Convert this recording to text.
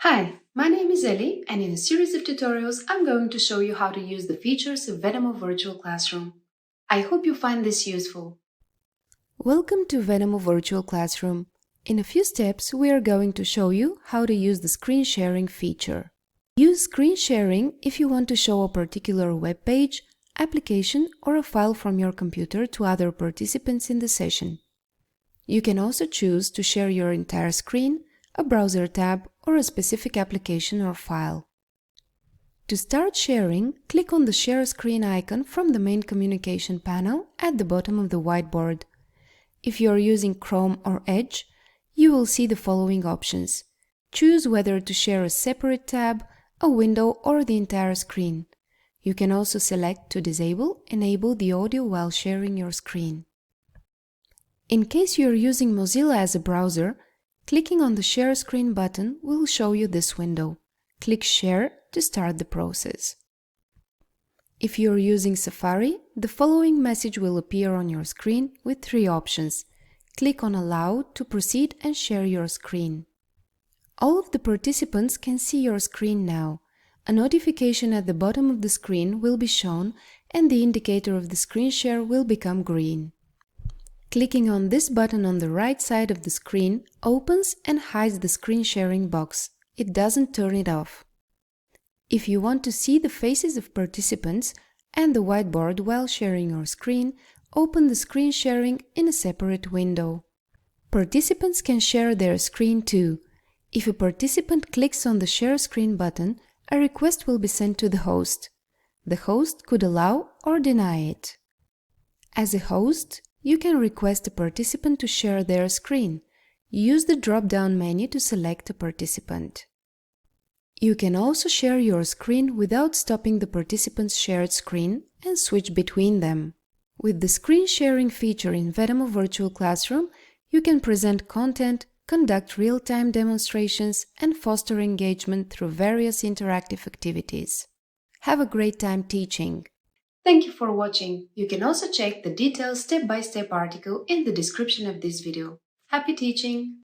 Hi, my name is Ellie, and in a series of tutorials, I'm going to show you how to use the features of VEDAMO Virtual Classroom. I hope you find this useful. Welcome to VEDAMO Virtual Classroom. In a few steps, we are going to show you how to use the screen sharing feature. Use screen sharing if you want to show a particular web page, application, or a file from your computer to other participants in the session. You can also choose to share your entire screen, a browser tab, or a specific application or file. To start sharing, click on the Share Screen icon from the main communication panel at the bottom of the whiteboard. If you are using Chrome or Edge, you will see the following options. Choose whether to share a separate tab, a window, or the entire screen. You can also select to enable the audio while sharing your screen. In case you are using Mozilla as a browser, clicking on the Share Screen button will show you this window. Click Share to start the process. If you are using Safari, the following message will appear on your screen with three options. Click on Allow to proceed and share your screen. All of the participants can see your screen now. A notification at the bottom of the screen will be shown and the indicator of the screen share will become green. Clicking on this button on the right side of the screen opens and hides the screen sharing box. It doesn't turn it off. If you want to see the faces of participants and the whiteboard while sharing your screen, open the screen sharing in a separate window. Participants can share their screen too. If a participant clicks on the Share Screen button, a request will be sent to the host. The host could allow or deny it. As a host, you can request a participant to share their screen. Use the drop-down menu to select a participant. You can also share your screen without stopping the participant's shared screen and switch between them. With the screen sharing feature in VEDAMO Virtual Classroom, you can present content, conduct real-time demonstrations, and foster engagement through various interactive activities. Have a great time teaching! Thank you for watching. You can also check the detailed step-by-step article in the description of this video. Happy teaching!